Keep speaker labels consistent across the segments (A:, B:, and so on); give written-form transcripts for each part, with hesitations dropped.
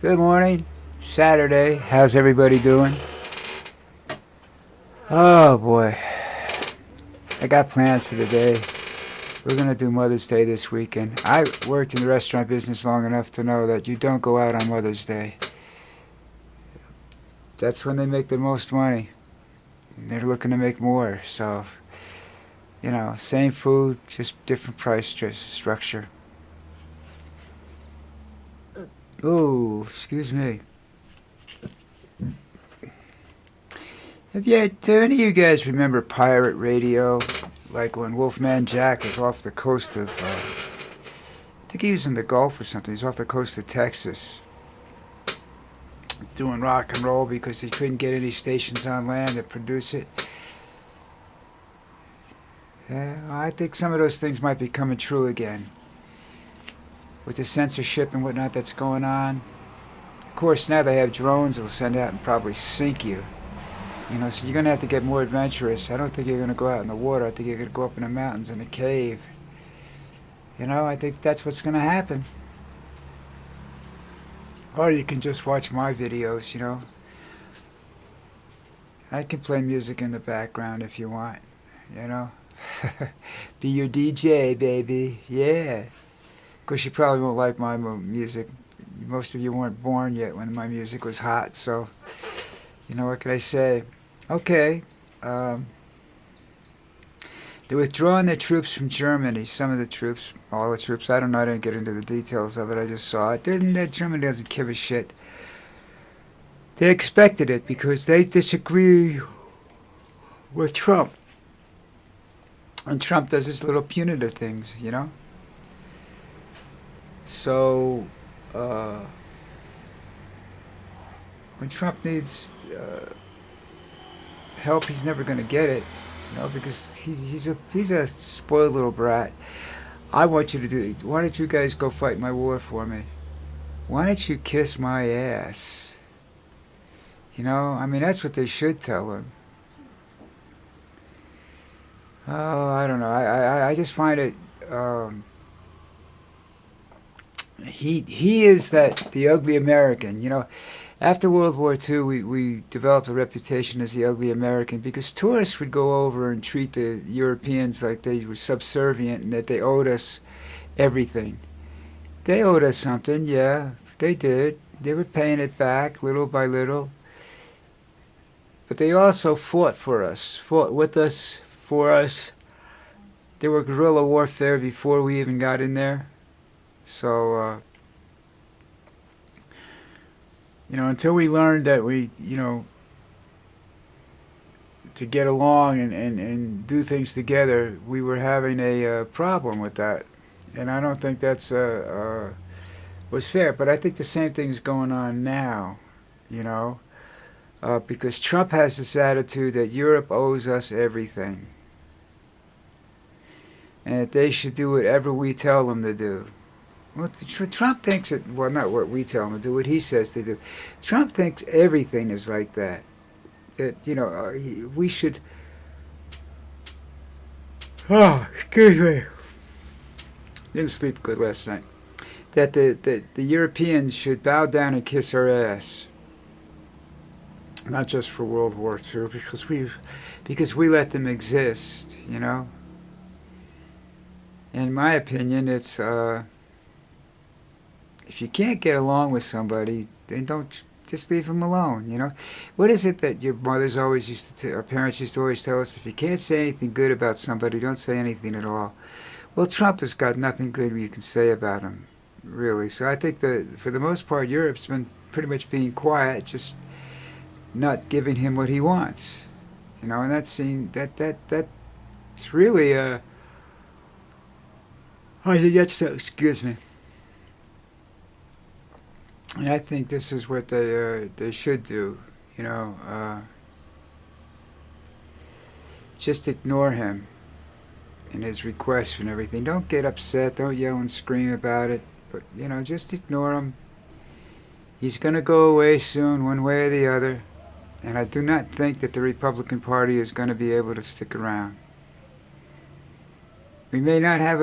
A: Good morning. Saturday. How's everybody doing? Oh boy. I got plans for the day. We're going to do Mother's Day this weekend. I worked in the restaurant business long enough to know that you don't go out on Mother's Day. That's when they make the most money. They're looking to make more. So, same food, just different price structure. Oh, excuse me. Do any of you guys remember pirate radio? Like when Wolfman Jack was off the coast of, I think he was in the Gulf or something. He was off the coast of Texas doing rock and roll because he couldn't get any stations on land that produce it. Yeah, I think some of those things might be coming true again. With the censorship and whatnot that's going on. Of course, now they have drones they'll send out and probably sink you. So you're going to have to get more adventurous. I don't think you're going to go out in the water. I think you're going to go up in the mountains in a cave. I think that's what's going to happen. Or you can just watch my videos. I can play music in the background if you want, Be your DJ, baby. Yeah. Of course, you probably won't like my music. Most of you weren't born yet when my music was hot, so, what can I say? Okay. They're withdrawing their troops from Germany. Some of the troops, all the troops. I don't know. I didn't get into the details of it. I just saw it. Germany doesn't give a shit. They expected it because they disagree with Trump. And Trump does his little punitive things, So, when Trump needs help, he's never going to get it, because he's a spoiled little brat. I want you to do. Why don't you guys go fight my war for me? Why don't you kiss my ass? That's what they should tell him. Oh, I don't know. I just find it. He is the ugly American. After World War II, we developed a reputation as the ugly American because tourists would go over and treat the Europeans like they were subservient and that they owed us everything. They owed us something, yeah, they did. They were paying it back little by little. But they also fought with us, for us. There were guerrilla warfare before we even got in there. So, until we learned that to get along and do things together, we were having a problem with that. And I don't think that's was fair. But I think the same thing's going on now, because Trump has this attitude that Europe owes us everything. And that they should do whatever we tell them to do. Well, Trump thinks it. Well, not what we tell him to do. What he says to do. Trump thinks everything is like that. That we should. Oh, excuse me. Didn't sleep good last night. That the Europeans should bow down and kiss our ass. Not just for World War II, because we let them exist. In my opinion, it's. If you can't get along with somebody, then don't just leave them alone. What is it that your mothers always used to, our parents used to always tell us? If you can't say anything good about somebody, don't say anything at all. Well, Trump has got nothing good you can say about him, really. So I think that for the most part, Europe's been pretty much being quiet, just not giving him what he wants. And that's really I think that's excuse me. And I think this is what they should do, just ignore him and his requests and everything. Don't get upset. Don't yell and scream about it. But just ignore him. He's going to go away soon, one way or the other. And I do not think that the Republican Party is going to be able to stick around. We may not have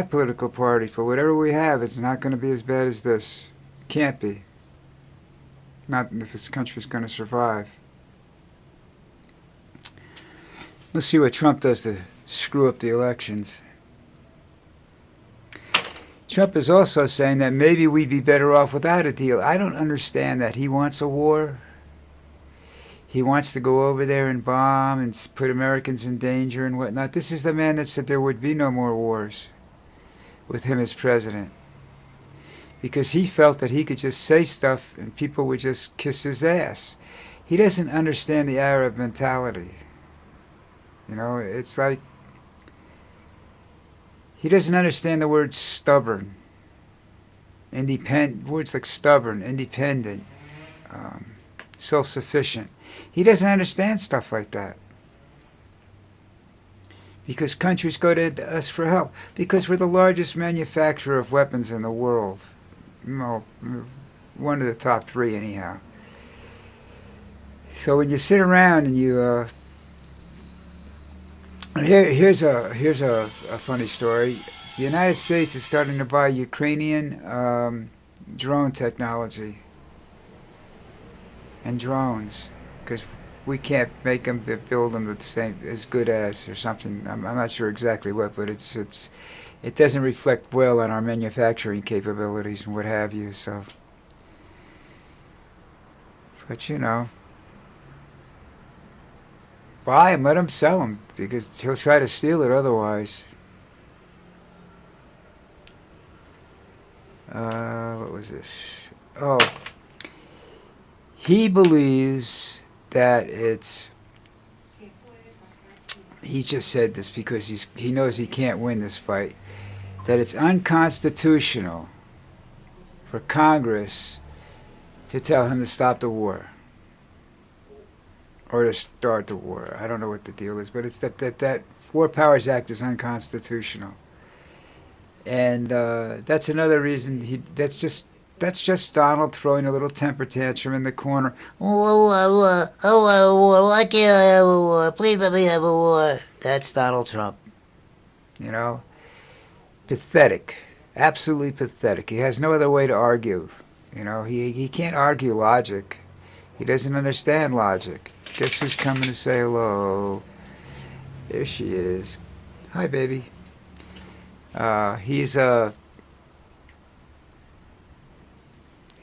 A: political parties, but whatever we have, it's not going to be as bad as this. Can't be. Not if this country's going to survive. Let's see what Trump does to screw up the elections. Trump is also saying that maybe we'd be better off without a deal. I don't understand that. He wants a war. He wants to go over there and bomb and put Americans in danger and whatnot. This is the man that said there would be no more wars with him as president. Because he felt that he could just say stuff and people would just kiss his ass. He doesn't understand the Arab mentality. You know, it's like he doesn't understand the word stubborn. Independent, words like stubborn, independent, self-sufficient. He doesn't understand stuff like that. Because countries go to us for help. Because we're the largest manufacturer of weapons in the world. Well, one of the top three anyhow. So when you sit around and you here's a funny story. The United States is starting to buy Ukrainian drone technology and drones because we can't make them build them the same as good as or something. I'm not sure exactly what, but it doesn't reflect well on our manufacturing capabilities and what have you. So, but you know, buy him, let him sell them because he'll try to steal it otherwise. What was this? Oh, he believes that he just said this because he knows he can't win this fight, that it's unconstitutional for Congress to tell him to stop the war or to start the war. I don't know what the deal is, but it's that War Powers Act is unconstitutional. And that's another reason that's just Donald throwing a little temper tantrum in the corner. Why can't I have a war? Please let me have a war. That's Donald Trump. You know? Pathetic. Absolutely pathetic. He has no other way to argue. You know, he can't argue logic. He doesn't understand logic. Guess who's coming to say hello? There she is. Hi, baby. He's an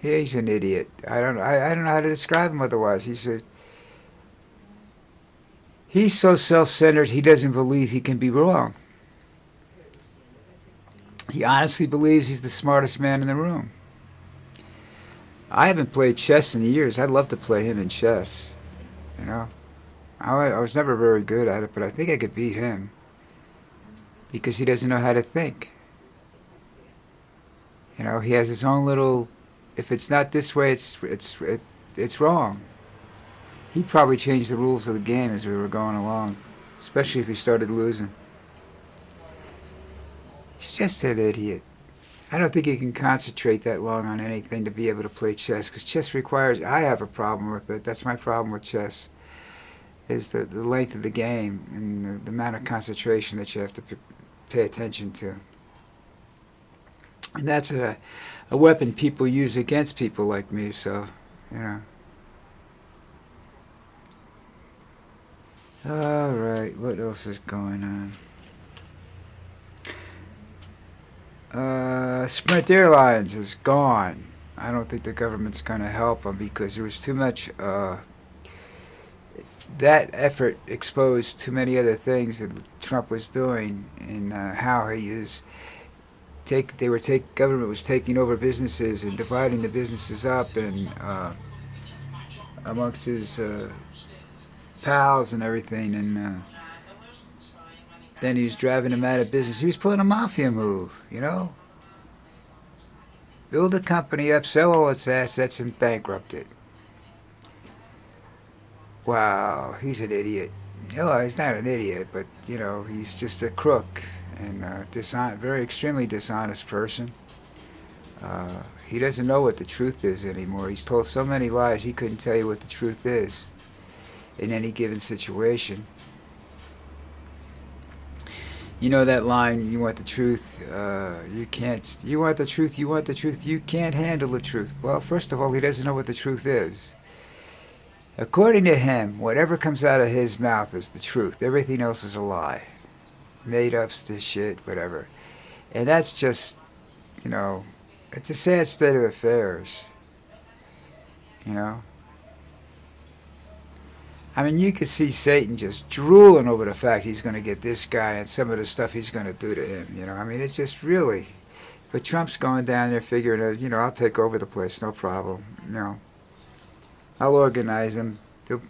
A: idiot. I don't know how to describe him otherwise. He's so self-centered he doesn't believe he can be wrong. He honestly believes he's the smartest man in the room. I haven't played chess in years. I'd love to play him in chess. You know, I was never very good at it, but I think I could beat him. Because he doesn't know how to think. You know, he has his own little. If it's not this way, it's wrong. He'd probably change the rules of the game as we were going along, especially if he started losing. He's just an idiot. I don't think he can concentrate that long on anything to be able to play chess, because chess requires. I have a problem with it. That's my problem with chess. Is the length of the game and the amount of concentration that you have to pay attention to. And that's a weapon people use against people like me, so, you know. Alright, what else is going on? Sprint Airlines is gone. I don't think the government's going to help them because there was too much... that effort exposed too many other things that Trump was doing and how he was government was taking over businesses and dividing the businesses up and amongst his pals and everything, and then he was driving them out of business. He was pulling a mafia move, you know. Build a company up, sell all its assets, and bankrupt it. Wow, he's an idiot. No, he's not an idiot, but, you know, he's just a crook and very extremely dishonest person. He doesn't know what the truth is anymore. He's told so many lies, he couldn't tell you what the truth is in any given situation. You know that line, you want the truth, you can't, you want the truth, you want the truth, you can't handle the truth. Well, first of all, he doesn't know what the truth is. According to him, whatever comes out of his mouth is the truth. Everything else is a lie. Made up shit, whatever. And that's just, you know, it's a sad state of affairs, you know. I mean, you could see Satan just drooling over the fact he's going to get this guy and some of the stuff he's going to do to him, you know. I mean, it's just really. But Trump's going down there figuring, you know, I'll take over the place, no problem, you know. I'll organize them.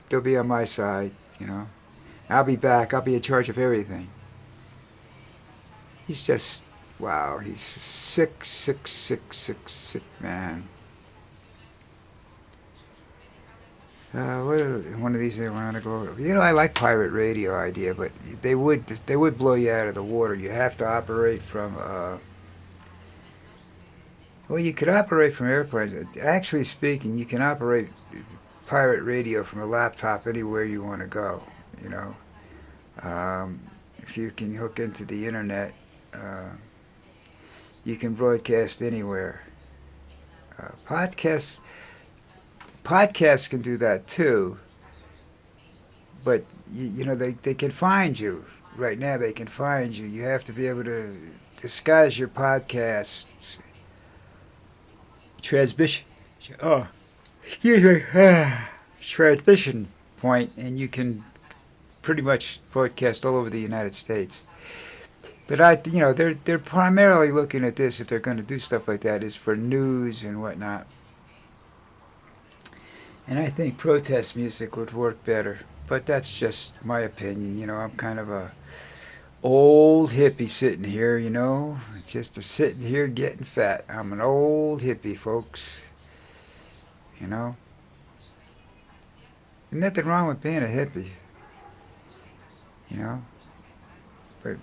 A: They'll be on my side, you know. I'll be back. I'll be in charge of everything. He's just, wow, he's sick, sick, sick, sick, sick, man. What are, one of these I want to go over. You know, I like pirate radio idea, but they would blow you out of the water. You have to operate from. Well, you could operate from airplanes. Actually speaking, you can operate pirate radio from a laptop anywhere you want to go. You know, if you can hook into the internet, you can broadcast anywhere. Podcasts can do that too, but you know they can find you. Right now they can find you. You have to be able to disguise your podcasts. Transmission. Oh, excuse me. Transmission point, and you can pretty much broadcast all over the United States. But you know, they're primarily looking at this, if they're going to do stuff like that, is for news and whatnot. And I think protest music would work better. But that's just my opinion. You know, I'm kind of a old hippie sitting here, you know, just a sitting here getting fat. I'm an old hippie, folks. You know, there's nothing wrong with being a hippie. You know, but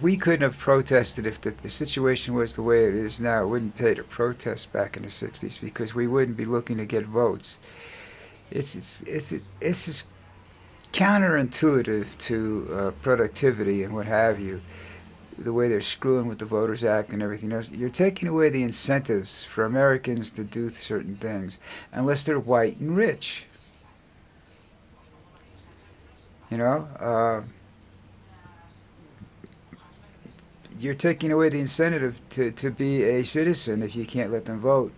A: we couldn't have protested if the situation was the way it is now. It wouldn't pay to protest back in the '60s because we wouldn't be looking to get votes. It's just counterintuitive to productivity and what have you. The way they're screwing with the Voters Act and everything else, you're taking away the incentives for Americans to do certain things, unless they're white and rich. You know. You're taking away the incentive to be a citizen if you can't let them vote.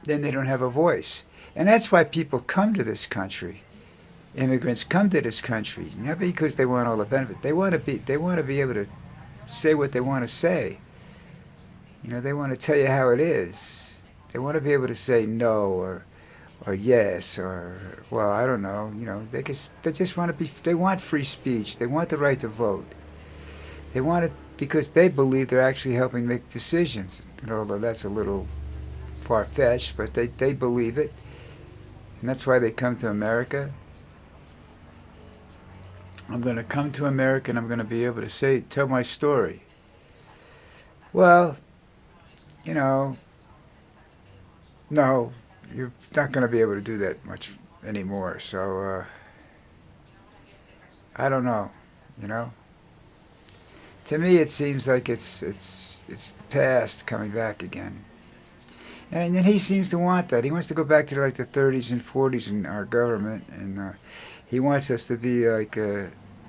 A: Then they don't have a voice. And that's why people come to this country. Immigrants come to this country, not because they want all the benefit. They want to be able to say what they want to say. You know, they want to tell you how it is. They want to be able to say no or yes or, well, I don't know. You know, they just want to be. They want free speech. They want the right to vote. They want it because they believe they're actually helping make decisions. And although that's a little far-fetched, but they believe it. And that's why they come to America. I'm going to come to America and I'm going to be able to tell my story. Well, you know, no, you're not going to be able to do that much anymore. So, I don't know, you know. To me, it seems like it's the past coming back again, and he seems to want that. He wants to go back to like the 30s and 40s in our government, and he wants us to be like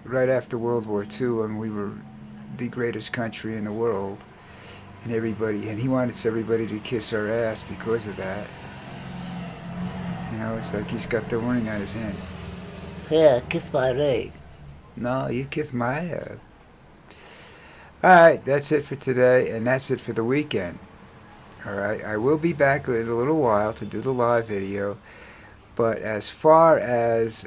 A: right after World War II when we were the greatest country in the world, and he wants everybody to kiss our ass because of that. You know, it's like he's got the ring on his hand. Yeah, kiss my ring. No, you kiss my ass. Alright, that's it for today, and that's it for the weekend. Alright, I will be back in a little while to do the live video, but as far as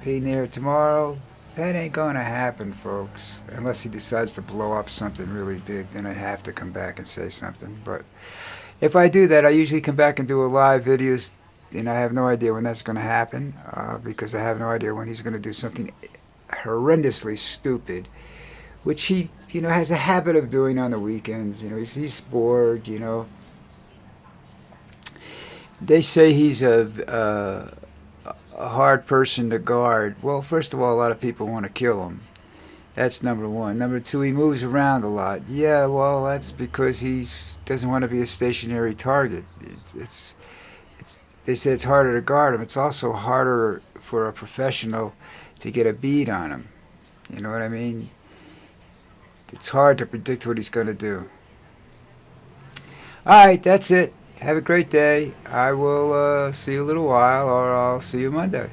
A: being there tomorrow, that ain't going to happen, folks. Unless he decides to blow up something really big, then I have to come back and say something. But if I do that, I usually come back and do a live videos, and I have no idea when that's going to happen, because I have no idea when he's going to do something horrendously stupid, which he, you know, has a habit of doing on the weekends. You know, he's bored, you know. They say he's a hard person to guard. Well, first of all, a lot of people want to kill him. That's number one. Number two, he moves around a lot. Yeah, well, that's because he doesn't want to be a stationary target. They say it's harder to guard him. It's also harder for a professional to get a bead on him. You know what I mean? It's hard to predict what he's going to do. All right, that's it. Have a great day. I will see you a little while, or I'll see you Monday.